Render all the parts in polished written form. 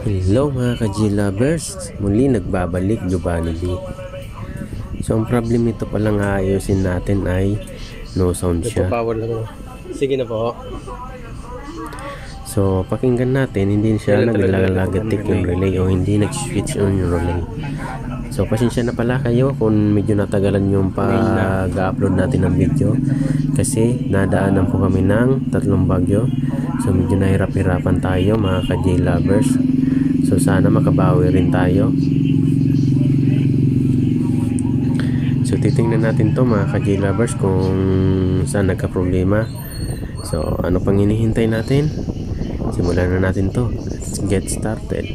Hello mga ka-G-Lovers, muli nagbabalik Giovanni B. So ang problem nito palang aayusin natin ay no sound siya. Power lang. Sige na po. So pakinggan natin, hindi siya naglalagatik yung relay o hindi nag-switch on yung relay. So pasensya na pala kayo kung medyo natagalan yung pag-upload natin ng video kasi nadaanan po kami ng 3 bagyo. So medyo nahirap-hirapan tayo mga ka-G-Lovers. So sana makabawi rin tayo. So titingnan natin to mga ka-G-Lovers kung saan nagka-problema. So ano pang hinihintay natin? Simulan na natin to. Let's get started.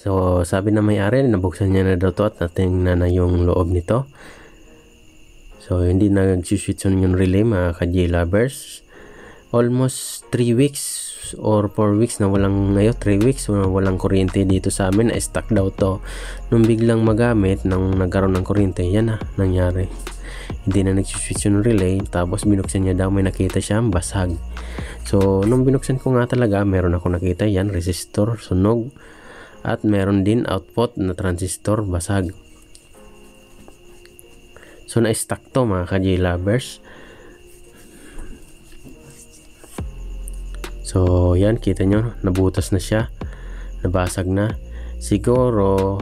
So sabi na may-ari, nabuksan niya na daw to at natingnan na yung loob nito. So hindi nag-switch on yung relay mga ka-G-Lovers. Almost 3 weeks or 4 weeks na walang, 3 weeks na walang kuryente dito sa amin. Stuck daw to. Nung biglang magamit, nang nagkaroon ng kuryente, yan na nangyari. Hindi na nag-switch yung relay. Tapos binuksan niya daw, may nakita siyang basag. So nung binuksan ko nga talaga, meron ako nakita yan, resistor, sunog. At meron din output na transistor basag. So na-stuck to mga ka-G-Lovers. So yan, kita nyo, nabutas na siya, nabasag na. Siguro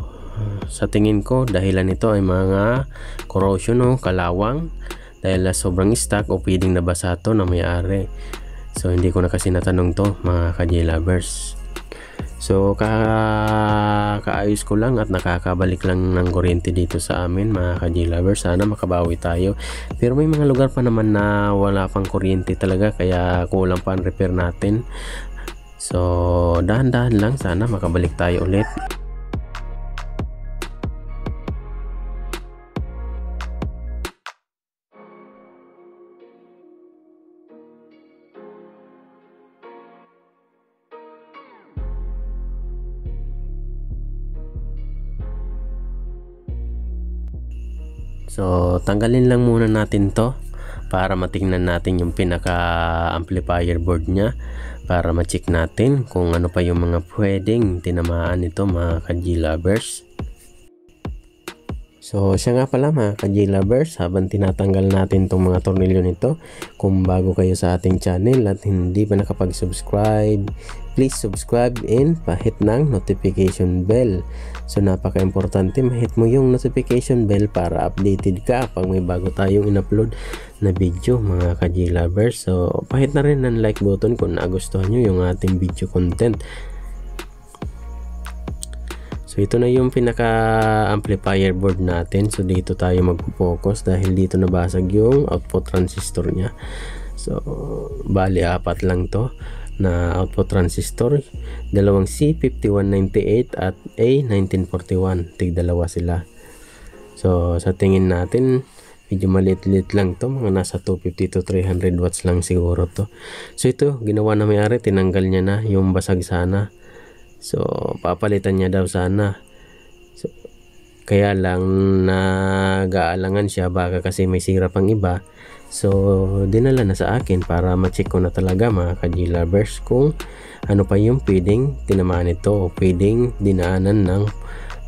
sa tingin ko dahilan nito ay mga corrosion o kalawang dahil sobrang stuck o pwedeng nabasa to na may-ari. So hindi ko na kasi natanong to mga ka-G-Lovers. So kaayos ko lang at nakakabalik lang ng kuryente dito sa amin mga ka-G-Lovers. Sana makabawi tayo. Pero may mga lugar pa naman na wala pang kuryente talaga kaya kulang pa ang repair natin. So dahan-dahan lang, sana makabalik tayo ulit. So tanggalin lang muna natin to para matingnan natin yung pinaka amplifier board nya, para ma-check natin kung ano pa yung mga pwedeng tinamaan nito mga ka-G-Lovers. So siya nga pala mga ka-G-Lovers, habang tinatanggal natin itong mga tornilyo nito, kung bago kayo sa ating channel at hindi pa nakapag-subscribe, please subscribe and pahit ng notification bell. So napaka-importante, mahit mo yung notification bell para updated ka pag may bago tayong in-upload na video mga ka-G-Lovers. So pahit na rin ng like button kung nagustuhan nyo yung ating video content. So ito na yung pinaka amplifier board natin. So dito tayo magpo-focus dahil dito nabasag yung output transistor nya. So bali 4 lang to na output transistor, dalawang C5198 at A1941, tig-dalawa sila. So sa tingin natin medyo maliit-liit lang to, mga nasa 250 to 300 watts lang siguro to. So ito ginawa na may-ari, tinanggal niya na yung basag sana. So papalitan niya daw sana. So, kaya lang nag-aalangan siya baka kasi may sira pang iba. So dinala na sa akin para ma-check ko na talaga mga ka-G-Lovers kung ano pa yung pwedeng tinamaan ito o pwedeng dinaanan ng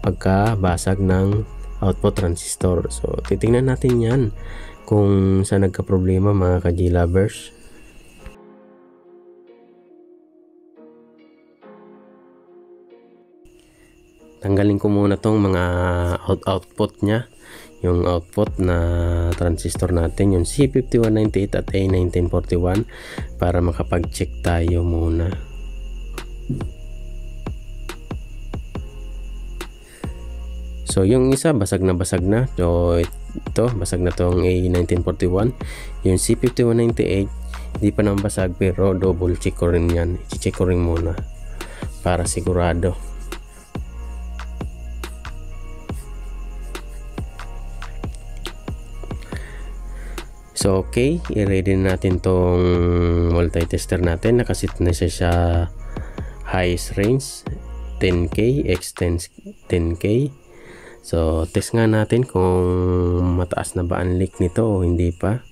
pagkabasag ng output transistor. So titingnan natin yan kung saan nagka-problema mga ka-G-Lovers. Tanggalin ko muna tong mga output nya, yung output na transistor natin, yung C5198 at A1941, para makapag-check tayo muna. So yung isa basag na. So ito basag na tong A1941. Yung C5198 hindi pa naman basag pero double check ko rin yan. I-check ko rin muna para sigurado. So okay, i-ready natin tong multi-tester natin. Nakasit na siya sa highest range 10K, extends 10K. So test nga natin kung mataas na ba ang leak nito o hindi pa.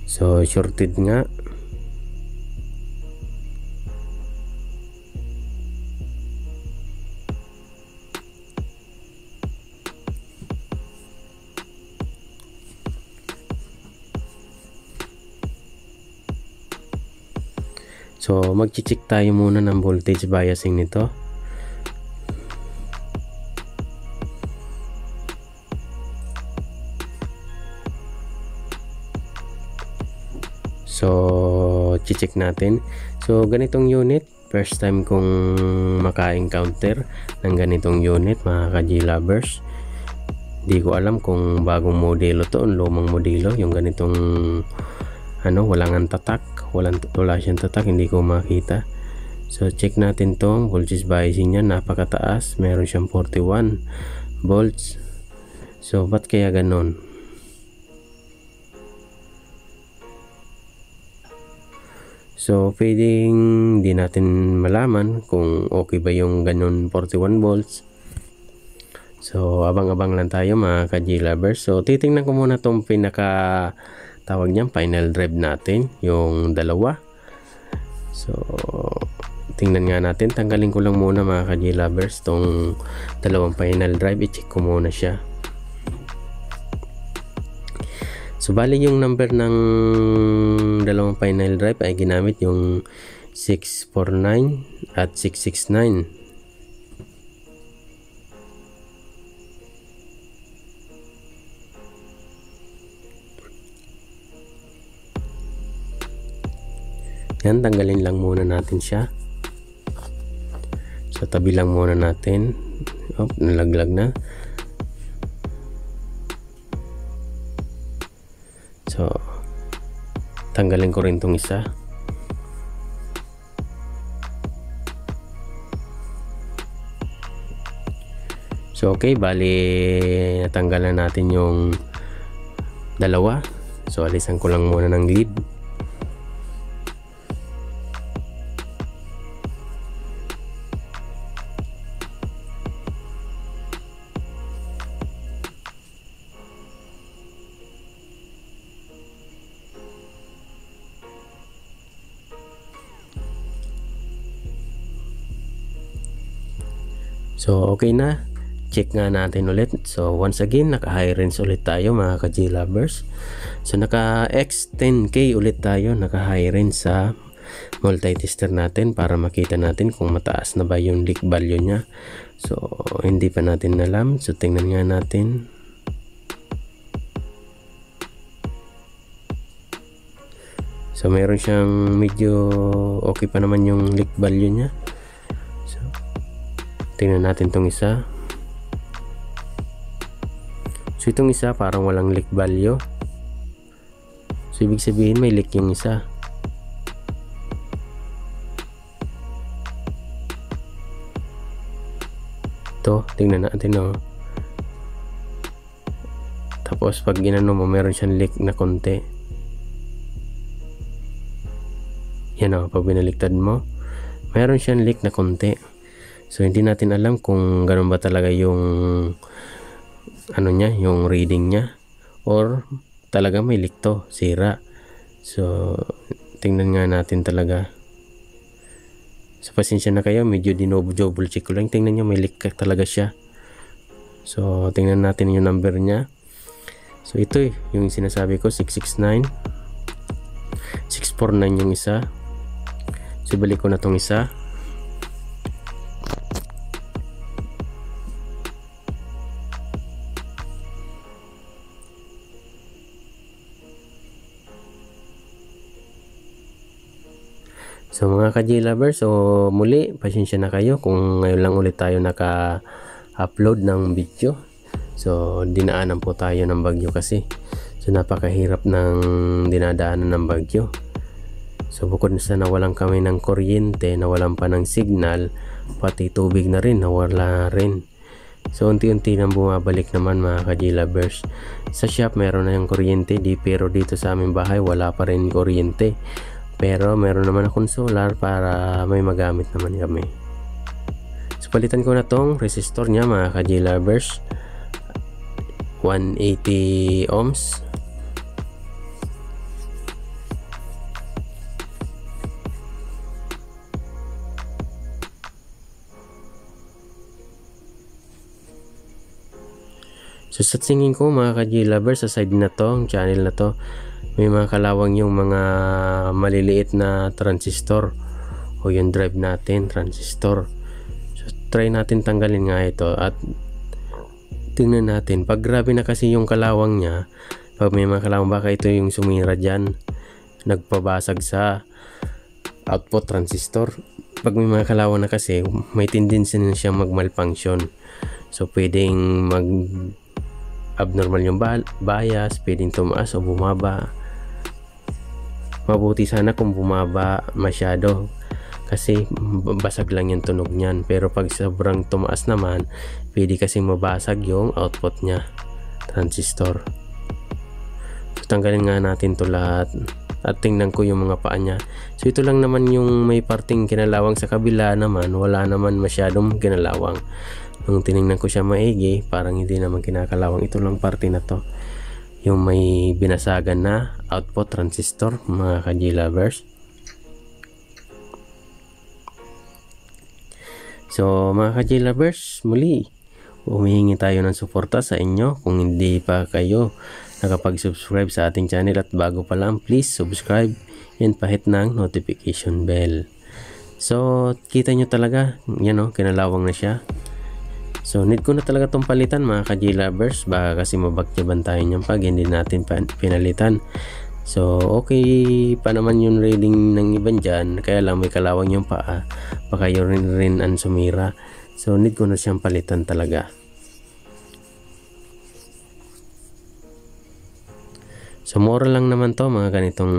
So shorted nga. So mag-check tayo muna ng voltage biasing nito. So check natin. So ganitong unit, first time kong maka-encounter ng ganitong unit, mga ka-G-lovers. Di ko alam kung bagong modelo to o lumang modelo, yung ganitong walang tatak, wala siyang tatak, hindi ko makita. So check natin tong voltage biasing niya, napakataas, meron siyang 41 volts. So ba't kaya ganon? So pwedeng di natin malaman kung okay ba yung ganon 41 volts. So abang-abang lang tayo, mga ka-G-lovers. So titingnan ko muna tong pinaka tawag niyang final drive natin, yung dalawa. So tingnan nga natin, tanggalin ko lang muna, mga ka-G-lovers, tong dalawang final drive. I-check ko muna siya. So bali yung number ng dalawang final drive ay ginamit yung 649 at 669. Yan, tanggalin lang muna natin siya. So tabi lang muna natin. Oh, nalaglag na. So tanggalin ko rin tong isa. So okay, bali natanggalan natin yung dalawa. So alisan ko lang muna ng lead. So okay na, check nga natin ulit. So once again, naka high range ulit tayo, mga ka-G-lovers. So naka X10K ulit tayo, naka high range sa multi-tester natin para makita natin kung mataas na ba yung leak value nya. So hindi pa natin alam, so tingnan nga natin. So meron siyang medyo okay pa naman yung leak value nya. Tingnan natin tong isa. So itong isa parang walang leak value. So ibig sabihin may leak yung isa. Ito, tingnan natin, oh. Tapos pag ginano mo, meron siyang leak na konti. Yan, oh, pag binaliktad mo, meron siyang leak na konti. So hindi natin alam kung ganun ba talaga yung niya, yung reading niya, or talaga may leak to, sira. So tingnan nga natin talaga. So pasensya na kayo, medyo double check ko lang. Tingnan niyo, may leak talaga siya. So tingnan natin yung number niya. So ito yung sinasabi ko, 669, 649 yung isa. So balik ko na tong isa. So mga ka-G-lovers, so muli, pasensya na kayo kung ngayon lang ulit tayo naka-upload ng video. So dinaanan po tayo ng bagyo kasi. So napakahirap ng dinadaanan ng bagyo. So bukod sa nawalan kami ng kuryente, nawalan pa ng signal, pati tubig na rin nawala rin. So unti-unti nang bumabalik naman mga ka-G-lovers. Sa shop meron na yung kuryente pero dito sa aming bahay wala pa rin kuryente, pero meron naman akong solar para may magamit naman kami. So palitan ko na tong resistor nya mga ka-G-lovers, 180 ohms. So sa tingin ko mga ka-G-lovers, sa side na to, channel na to, may mga kalawang yung mga maliliit na transistor o yung drive natin transistor. So try natin tanggalin nga ito at tingnan natin. Pag grabe na kasi yung kalawang nya, pag may mga kalawang, baka ito yung sumira dyan, nagpabasag sa output transistor. Pag may mga kalawang na kasi, may tendency na siyang mag-malfunction. So pwedeng abnormal yung bias, pwedeng tumaas o bumaba. Mabuti sana kung bumaba masyado kasi basag lang yung tunog niyan, pero pag sobrang tumaas naman, pwede kasi mabasag yung output nya transistor. So tanggalin nga natin to lahat at tingnan ko yung mga paa nya. So ito lang naman yung may parting kinalawang, sa kabila naman wala naman masyadong kinalawang. Nung tinignan ko siya maigi, parang hindi naman kinakalawang. Ito lang parte na to yung may binasagan na output transistor mga ka-G-lovers. So mga ka-G-lovers, muli humihingi tayo ng suporta sa inyo. Kung hindi pa kayo nakapag-subscribe sa ating channel at bago pa lang, please subscribe and pahit ng notification bell. So kita nyo talaga, yan o, kinalawang na siya. So need ko na talaga tong palitan mga ka-G-lovers, baka kasi mabakyaban tayo niyan pag hindi natin pinalitan. So okay pa naman yung reading ng iban dyan, kaya lang may kalawang yung paa, baka yun rin ang sumira. So need ko na siyang palitan talaga. So mura lang naman to mga ganitong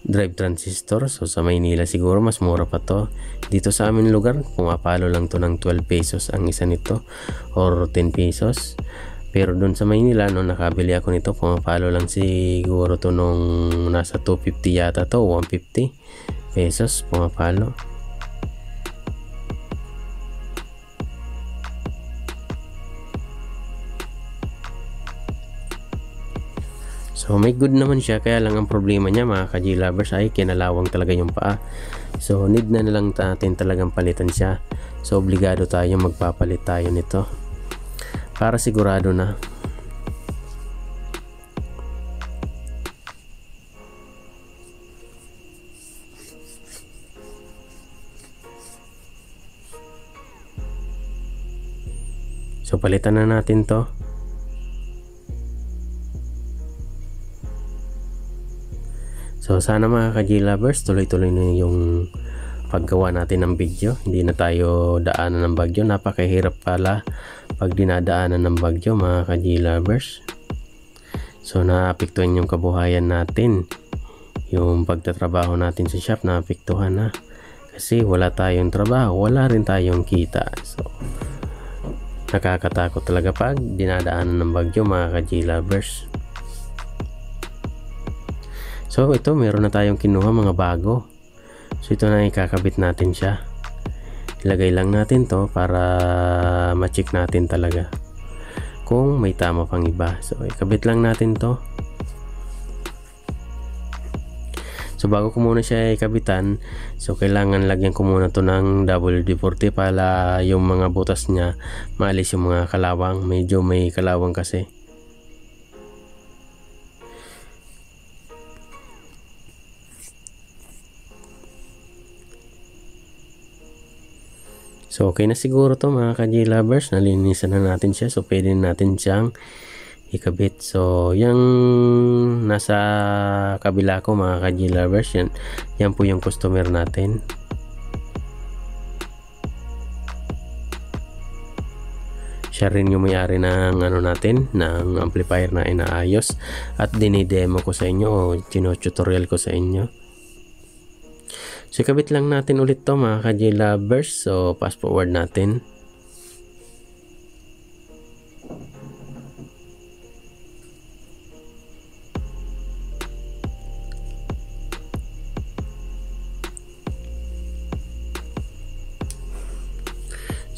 drive transistor. So sa Maynila siguro mas mura pa to. Dito sa amin lugar pumapalo lang to ng 12 pesos ang isa nito or 10 pesos. Pero doon sa Maynila nung nakabili ako nito, pumapalo lang siguro to nung nasa 250 yata to, 150 pesos pumapalo. So may good naman siya, kaya lang ang problema niya mga ka-G-lovers ay kinalawang talaga yung paa. So need na lang natin talagang palitan siya. So obligado tayo, magpapalit tayo nito para sigurado na. So palitan na natin to. So sana mga ka-G-lovers, tuloy-tuloy na yung paggawa natin ng video. Hindi na tayo daanan ng bagyo. Napakahirap pala pag dinadaanan ng bagyo mga ka-G-lovers. So naapektuhan yung kabuhayan natin. Yung pagtatrabaho natin sa shop naapektuhan na. Kasi wala tayong trabaho, wala rin tayong kita. So nakakatakot talaga pag dinadaanan ng bagyo mga ka-G-lovers. So ito, meron na tayong kinuha mga bago. So ito na, ikakabit natin siya. Ilagay lang natin to para ma-check natin talaga kung may tama pang iba. So ikabit lang natin to. So bago ko muna siya ikabitan, so kailangan lagyan ko muna to ng WD-40 para yung mga butas niya maalis yung mga kalawang. Medyo may kalawang kasi. So okay na siguro to mga ka-G-lovers, nalinisan na natin siya. So pwede natin siyang ikabit. So yung nasa kabila ko mga ka-G-lovers, yan po yung customer natin. Siya rin yung may-ari ng ano natin, ng amplifier na inaayos at dinidemo ko sa inyo o tino-tutorial ko sa inyo. So ikabit lang natin ulit to mga ka-J-lovers. So fast forward natin.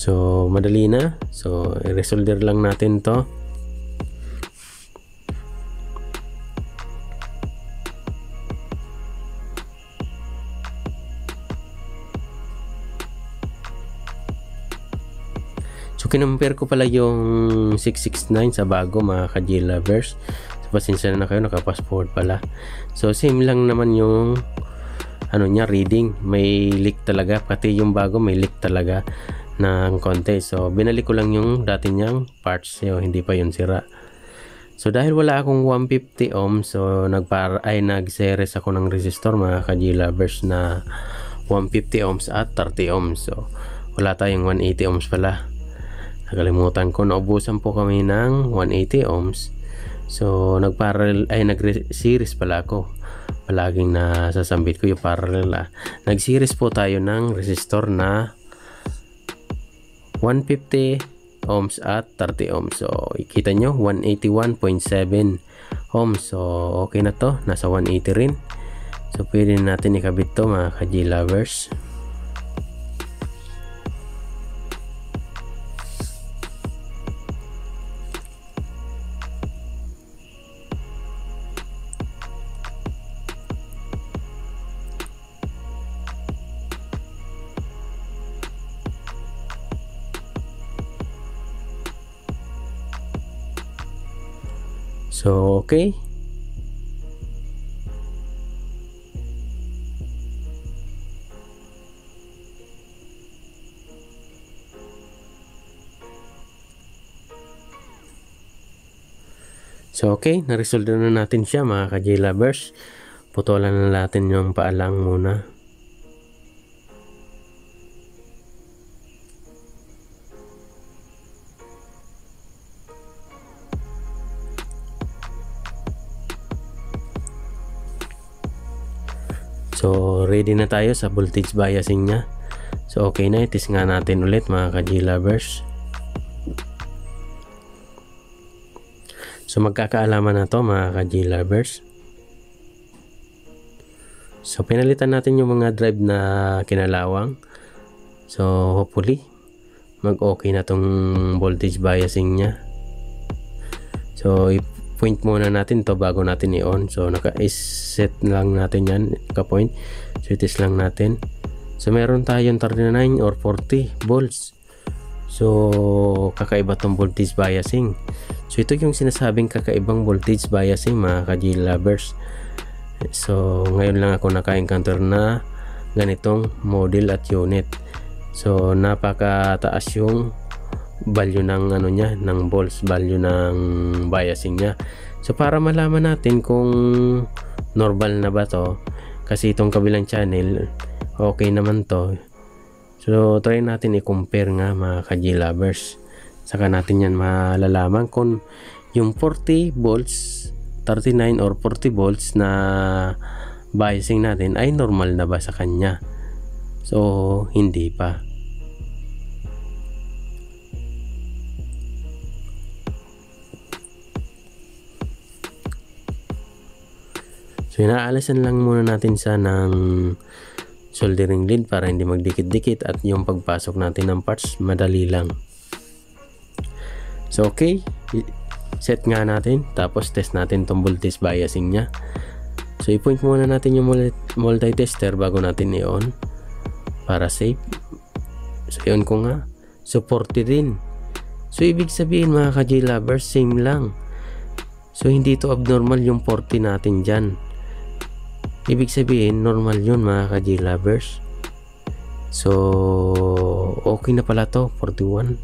So madali na. So i-resolder lang natin to. So kinumpare ko pala yung 669 sa bago mga ka-J-lovers. So pasensya na kayo, naka-fast forward pala. So same lang naman yung ano niya, reading. May leak talaga, pati yung bago may leak talaga ng konti. So binalik ko lang yung dati niyang parts, so hindi pa yun sira. So dahil wala akong 150 ohms, so nag-series ako ng resistor mga ka-J-lovers na 150 ohms at 30 ohms. So wala tayong 180 ohms pala. Nakalimutan ko, naubusan po kami ng 180 ohms. So nag-series pala ako. Palaging nasasambit ko yung parallel. Nag-series po tayo ng resistor na 150 ohms at 30 ohms. So ikita nyo 181.7 ohms. So okay na to, nasa 180 rin. So pwede natin ikabit to mga ka-J-lovers. So okay. So okay, na-resolve na natin siya mga ka-J-lovers. Putulan na natin yung paalang muna. So ready na tayo sa voltage biasing niya. So okay na, itis nga natin ulit mga ka-J-lovers. So magkakaalaman na to mga ka-J-lovers. So pinalitan natin yung mga drive na kinalawang. So hopefully mag-okay na tong voltage biasing niya. So i-point muna natin to bago natin i-on. So naka-set lang natin yan, naka-point. So itis lang natin. So meron tayong 39 or 40 volts. So kakaiba tong voltage biasing. So ito yung sinasabing kakaibang voltage biasing mga ka-J-lovers. So ngayon lang ako naka-encounter na ganitong model at unit. So napakataas yung value ng ano niya, ng volts value ng biasing niya. So para malaman natin kung normal na ba to, kasi itong kabilang channel okay naman to. So try natin i-compare nga mga ka-J-lovers. Saka natin yan malalaman kung yung 40 volts, 39 or 40 volts na biasing natin ay normal na ba sa kanya. So hindi pa. So inaalisan lang muna natin sa ng soldering lead para hindi magdikit-dikit at yung pagpasok natin ng parts madali lang. So okay, set nga natin, tapos test natin tong voltage biasing nya. So i-point muna natin yung multi-tester bago natin i-on para safe. So i-on ko nga, so 40 din. So ibig sabihin mga ka-J-lovers, same lang. So hindi to abnormal yung 40 natin dyan. Ibig sabihin normal yun mga ka-J-lovers. So okay na pala to, 41.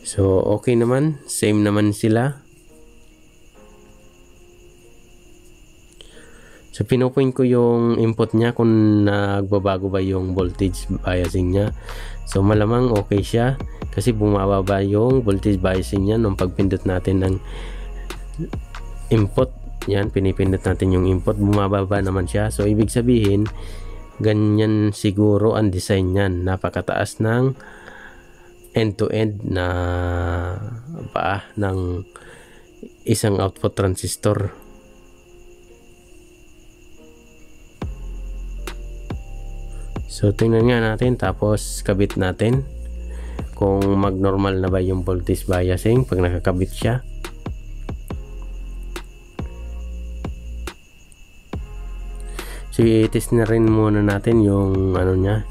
So okay naman, same naman sila. So pinopoint ko yung input niya kung nagbabago ba yung voltage biasing niya. So malamang okay siya kasi bumababa yung voltage biasing niya nung pagpindot natin ng input. Yan, pinipindot natin yung input, bumababa naman siya. So ibig sabihin ganyan siguro ang design niyan, napakataas ng end-to-end na paa ng isang output transistor. So tingnan nga natin, tapos kabit natin kung mag-normal na ba yung voltage biasing pag nakakabit siya. So i-test na rin muna natin yung ano niya,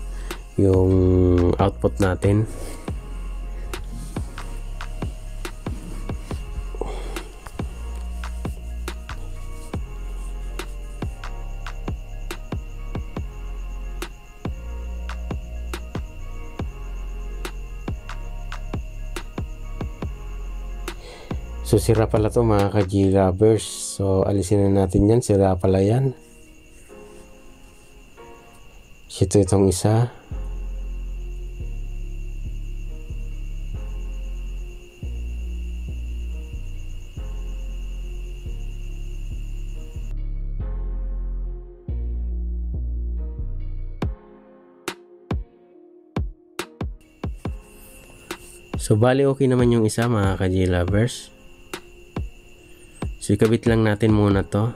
yung output natin. So sira pala to mga ka-G lovers. So alisin na natin yan, sira pala yan. Itong isa. So bali okay naman yung isa mga ka-G lovers. So ikabit lang natin muna to.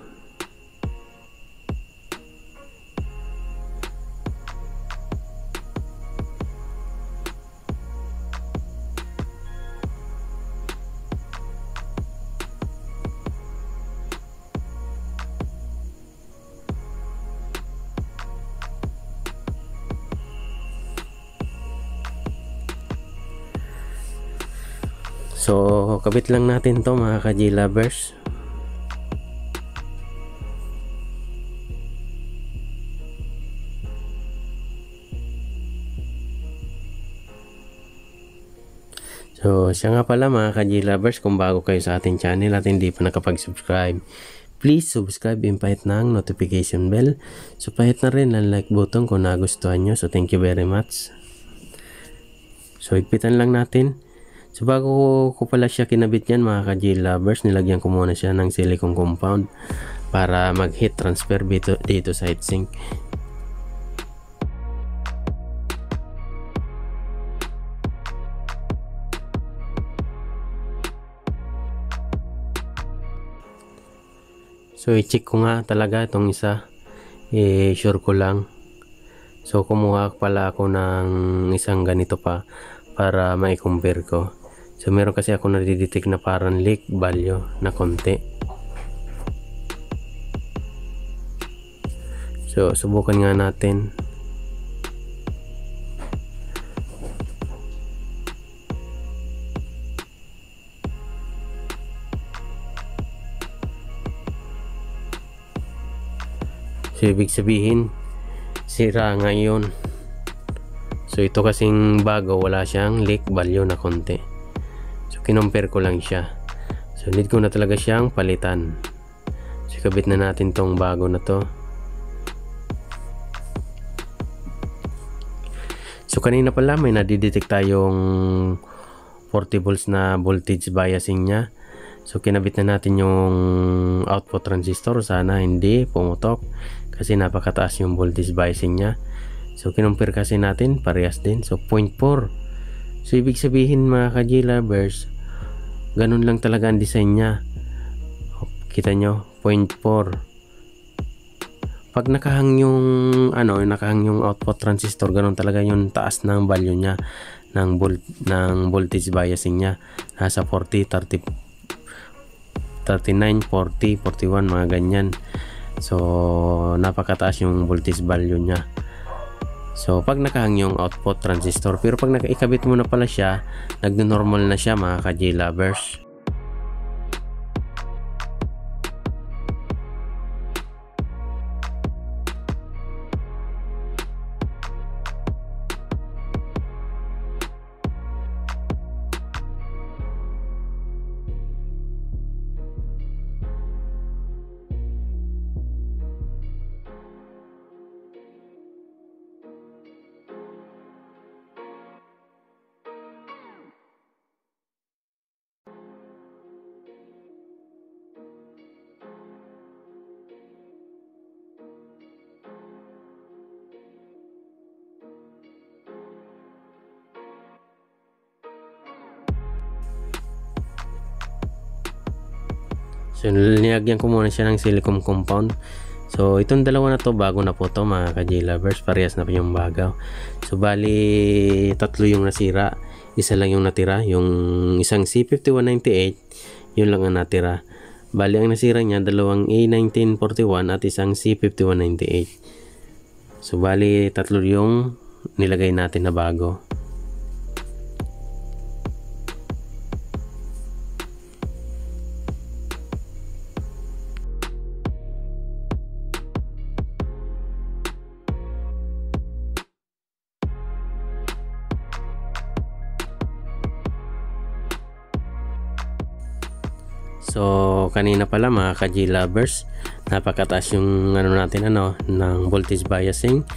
So kabit lang natin to mga ka-G lovers. So siya nga pala mga ka-G lovers, kung bago kayo sa ating channel at hindi pa nakapag-subscribe, please subscribe and pahit ng notification bell. So pahit na rin ang like button kung nagustuhan nyo. So thank you very much. So higpitan lang natin. So bago ko pala siya kinabit yan mga ka-G lovers, nilagyan ko muna siya ng silicone compound para mag heat transfer dito sa heatsink. So i-check ko nga talaga itong isa, sure ko lang. So kumuha pala ako ng isang ganito pa para mai-compare ko. So meron kasi ako nadidetect na parang leak value na konti. So subukan nga natin. So ibig sabihin sira ngayon. So ito kasing bago, wala siyang leak value na konti. So kinompare ko lang siya. So need ko na talaga siyang palitan. So kabit na natin tong bago na to. So kanina pala may nadidetect tayong 40 volts na voltage biasing niya. So kinabit na natin yung output transistor, sana hindi pumutok kasi napakataas yung voltage biasing niya. So kinumpir kasi natin, parehas din. So 0.4. So ibig sabihin mga ka-G lovers, ganun lang talaga ang design niya. Kita nyo, 0.4. Pag nakahang yung nakahang yung output transistor, ganun talaga yung taas ng value niya ng voltage biasing niya. Nasa 40, 30, 39, 40, 41, mga ganyan. So napakataas yung voltage value niya. So pag nakahang yung output transistor, pero pag nakaikabit mo na pala siya, nagno-normal na siya mga ka-G lovers. So nilagyan ko muna siya ng silicone compound. So itong dalawa na to bago na po to mga ka-J-Lovers, parehas na po yung bagaw. So bali tatlo yung nasira, isa lang yung natira, yung isang C5198 yun lang ang natira. Bali ang nasira niya dalawang A1941 at isang C5198. So bali tatlo yung nilagay natin na bago. So kanina pala mga ka-J-Lovers, napakataas yung natin ng voltage biasing,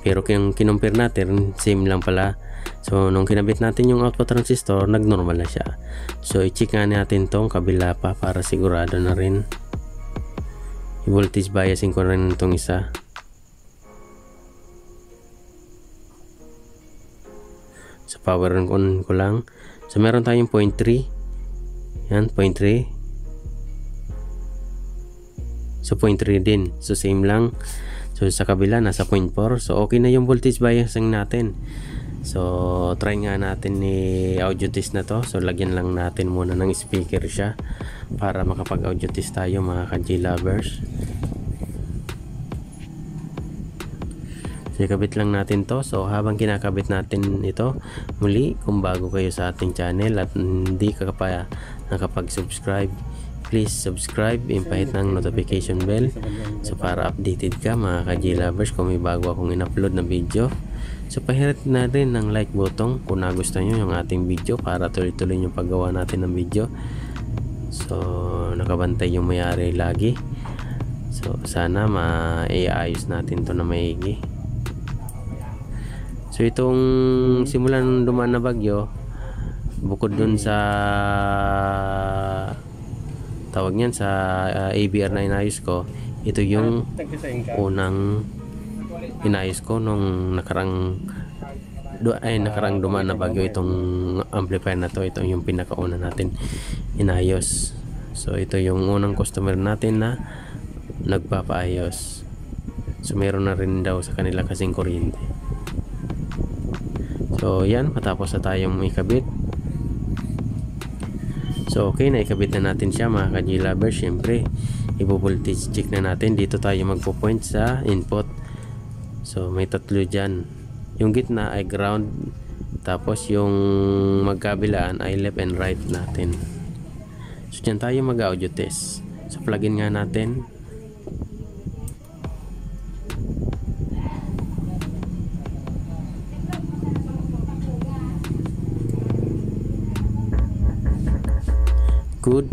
pero yung kinumpir natin same lang pala. So nung kinabit natin yung output transistor, nag-normal na siya. So i-check nga natin tong kabila pa para sigurado na rin. I-voltage biasing ko rin itong isa. So power on ko lang. So meron tayong 0.3. Yan, 0.3. So 0.3 din. So same lang. So sa kabila nasa 0.4. So okay na yung voltage biasing natin. So try nga natin ni audio test na to. So lagyan lang natin muna ng speaker siya para makapag audio test tayo mga ka-J-Lovers. So ikabit lang natin to. So habang kinakabit natin ito, muli kung bago kayo sa ating channel at hindi ka pa nakapag-subscribe, please subscribe, impahit ng notification bell, so para updated ka mga ka-J-Lovers kung may bago akong in-upload na video. So pahit na rin ng like button kung nagustuhan nyo yung ating video para tuloy-tuloy yung paggawa natin ng video. So nakabantay yung mayari lagi. So sana maiayos natin to na maigi. So itong simulan ng dumaan na bagyo, bukod dun sa tawag niyan sa ABR na inayos ko, ito yung unang inayos ko nung nakarang dumaan na bagyo. Itong amplifier na to, ito yung pinakauna natin inayos. So ito yung unang customer natin na nagpapaayos. So meron na rin daw sa kanila kasing kuryente. So yan, matapos na tayong ikabit. So okay, naikabit na natin siya mga ka-J-Lovers. Syempre i-voltage check na natin. Dito tayo magpo-point sa input. So may tatlo dyan. Yung gitna ay ground, tapos yung magkabilaan ay left and right natin. So dyan tayo mag-audio test. So plug-in nga natin. Good.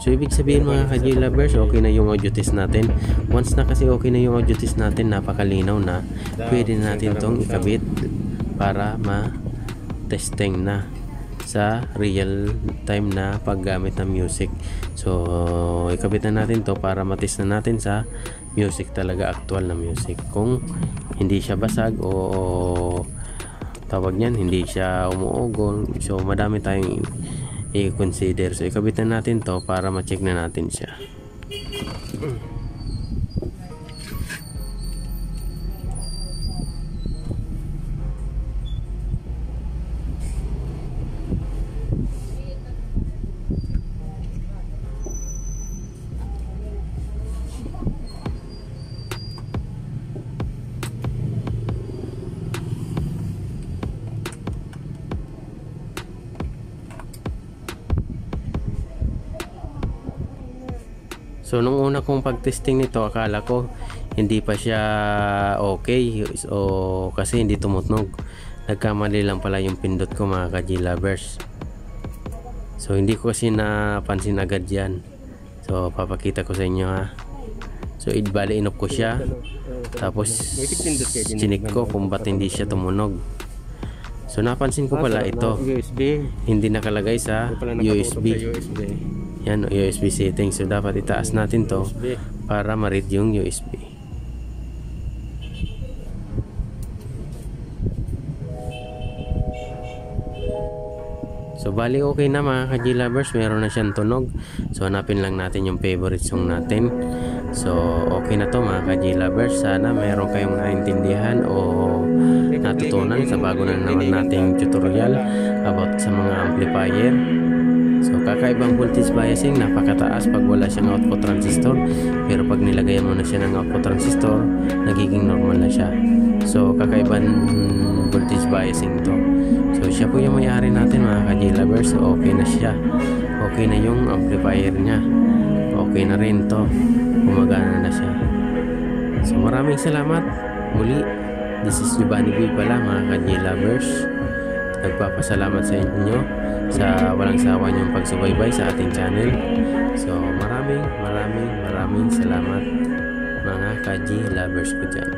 So ibig sabihin mga ka-J-Lovers, okay na yung audio test natin. Once na kasi okay na yung audio test natin, napakalinaw na, pwede na natin tong ikabit para ma-testing na sa real time na paggamit ng music. So ikabit na natin to para matest na natin sa music talaga, actual na music, kung hindi siya basag o tawag niyan, hindi siya umuugong. So madami tayong i-consider. So ikabit na natin to para ma-check na natin siya. So nung una kong pag-testing nito, akala ko hindi pa siya okay, so kasi hindi tumutunog. Nagkamali lang pala yung pindot ko mga ka-J-Lovers. So hindi ko kasi napansin agad yan. So papakita ko sa inyo ha. So bali in-off ko siya, tapos chinik ko kung ba't hindi siya tumunog. So napansin ko pala ito, hindi nakalagay sa USB. Yan, USB settings. So dapat itaas natin to para ma-read yung USB. So So bali okay na mga ka-G lovers, meron na siyang tunog. So hanapin lang natin yung favorite song natin. So okay na to mga ka-G lovers. Sana meron kayong naintindihan o natutunan sa bago na naman nating tutorial about sa mga amplifier. So kakaibang voltage biasing, napakataas pag wala siyang output transistor, pero pag nilagayan mo na siya ng output transistor, nagiging normal na siya. So kakaibang voltage biasing to. So siya po yung may-ari natin mga ka-G lovers. So okay na siya, okay na yung amplifier niya, okay na rin to, gumagana na siya. So maraming salamat muli. This is Giovanni B pala mga ka-G lovers. Nagpapasalamat sa inyo sa walang sawa niyong pagsubaybay sa ating channel. So maraming salamat mga ka-G lovers ko dyan.